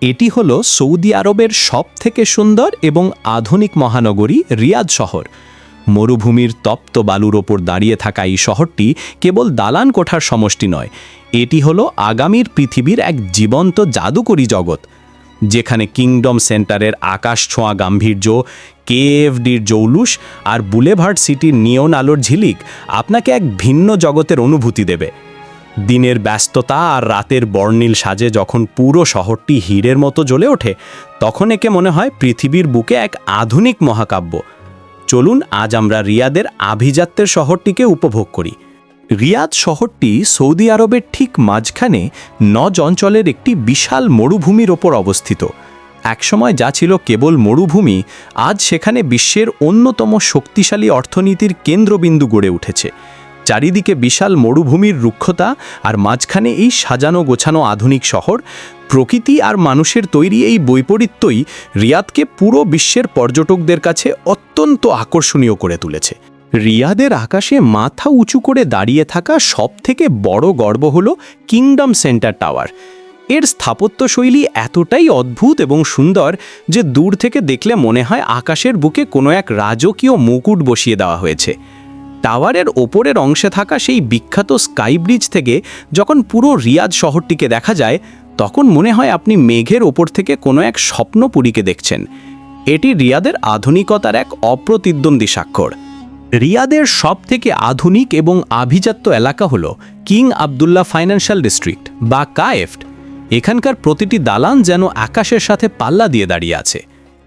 এটি হলো সৌদি আরবের সবথেকে সুন্দর এবং আধুনিক মহানগরী রিয়াদ শহর। মরুভূমির তপ্ত বালুর ওপর দাঁড়িয়ে থাকা এই শহরটি কেবল দালান কোঠার সমষ্টি নয়, এটি হলো আগামীর পৃথিবীর এক জীবন্ত জাদুকরী জগৎ, যেখানে কিংডম সেন্টারের আকাশ ছোঁয়া গাম্ভীর্য, কেএফডির জৌলুস আর বুলেভার্ড সিটির নিয়ন আলোর ঝিলিক আপনাকে এক ভিন্ন জগতের অনুভূতি দেবে। দিনের ব্যস্ততা আর রাতের বর্ণিল সাজে যখন পুরো শহরটি হীরের মতো জ্বলে ওঠে, তখন একে মনে হয় পৃথিবীর বুকে এক আধুনিক মহাকাব্য। চলুন আজ আমরা রিয়াদের আভিজাত্যের শহরটিকে উপভোগ করি। রিয়াদ শহরটি সৌদি আরবের ঠিক মাঝখানে নজ অঞ্চলের একটি বিশাল মরুভূমির ওপর অবস্থিত। একসময় যা ছিল কেবল মরুভূমি, আজ সেখানে বিশ্বের অন্যতম শক্তিশালী অর্থনীতির কেন্দ্রবিন্দু গড়ে উঠেছে। চারিদিকে বিশাল মরুভূমির রুক্ষতা আর মাঝখানে এই সাজানো গোছানো আধুনিক শহর। প্রকৃতি আর মানুষের তৈরি এই বৈপরীত্যই রিয়াদকে পুরো বিশ্বের পর্যটকদের কাছে অত্যন্ত আকর্ষণীয় করে তুলেছে। রিয়াদের আকাশে মাথা উঁচু করে দাঁড়িয়ে থাকা সবথেকে বড় গর্ব হল কিংডম সেন্টার টাওয়ার। এর স্থাপত্যশৈলী এতটাই অদ্ভুত এবং সুন্দর যে দূর থেকে দেখলে মনে হয় আকাশের বুকে কোনো এক রাজকীয় মুকুট বসিয়ে দেওয়া হয়েছে। টাওয়ারের ওপরের অংশে থাকা সেই বিখ্যাত স্কাই ব্রিজ থেকে যখন পুরো রিয়াদ শহরটিকে দেখা যায়, তখন মনে হয় আপনি মেঘের ওপর থেকে কোনো এক স্বপ্নপুরীকে দেখছেন। এটি রিয়াদের আধুনিকতার এক অপ্রতিদ্বন্দ্বী স্বাক্ষর। রিয়াদের সবথেকে আধুনিক এবং আভিজাত্য এলাকা হল কিং আবদুল্লাহ ফাইন্যান্সিয়াল ডিস্ট্রিক্ট বা কায়েফট। এখানকার প্রতিটি দালান যেন আকাশের সাথে পাল্লা দিয়ে দাঁড়িয়ে আছে।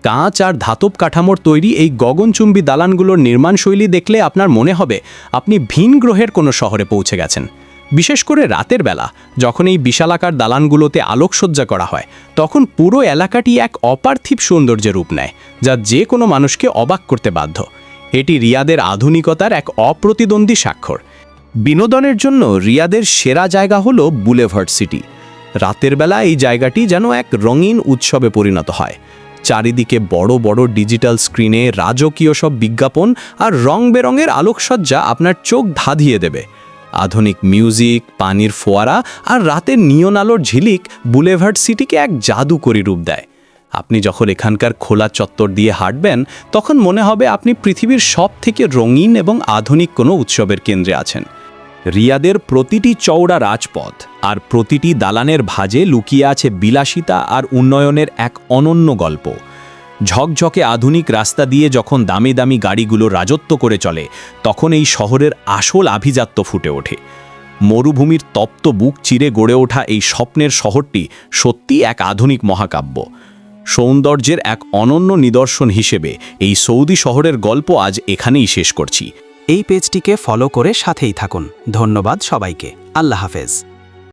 কাঁচ আর ধাতব কাঠামোর তৈরি এই গগনচুম্বী দালানগুলোর নির্মাণশৈলী দেখলে আপনার মনে হবে আপনি ভিন গ্রহের কোনো শহরে পৌঁছে গেছেন। বিশেষ করে রাতের বেলা যখন এই বিশালাকার দালানগুলোতে আলোকসজ্জা করা হয়, তখন পুরো এলাকাটি এক অপার্থিব সৌন্দর্যের রূপ নেয়, যা যে কোনো মানুষকে অবাক করতে বাধ্য। এটি রিয়াদের আধুনিকতার এক অপ্রতিদ্বন্দ্বী স্বাক্ষর। বিনোদনের জন্য রিয়াদের সেরা জায়গা হলো বুলেভার্ড সিটি। রাতের বেলা এই জায়গাটি যেন এক রঙিন উৎসবে পরিণত হয়। চারিদিকে বড় বড় ডিজিটাল স্ক্রিনে রাজকীয় সব বিজ্ঞাপন আর রং বেরঙের আলোকসজ্জা আপনার চোখ ধাঁধিয়ে দেবে। আধুনিক মিউজিক, পানির ফোয়ারা আর রাতের নিয়ন আলোর ঝিলিক বুলেভার্ড সিটিকে এক জাদুকরী রূপ দেয়। আপনি যখন এখানকার খোলা চত্বর দিয়ে হাঁটবেন, তখন মনে হবে আপনি পৃথিবীর সবথেকে রঙিন এবং আধুনিক কোনো উৎসবের কেন্দ্রে আছেন। রিয়াদের প্রতিটি চওড়া রাজপথ আর প্রতিটি দালানের ভাঁজে লুকিয়ে আছে বিলাসিতা আর উন্নয়নের এক অনন্য গল্প। ঝকঝকে আধুনিক রাস্তা দিয়ে যখন দামি দামি গাড়িগুলো রাজত্ব করে চলে, তখন এই শহরের আসল আভিজাত্য ফুটে ওঠে। মরুভূমির তপ্ত বুক চিরে গড়ে ওঠা এই স্বপ্নের শহরটি সত্যি এক আধুনিক মহাকাব্য। সৌন্দর্যের এক অনন্য নিদর্শন হিসেবে এই সৌদি শহরের গল্প আজ এখানেই শেষ করছি। এই পেজটিকে ফলো করে সাথেই থাকুন। ধন্যবাদ সবাইকে। আল্লাহ হাফেজ।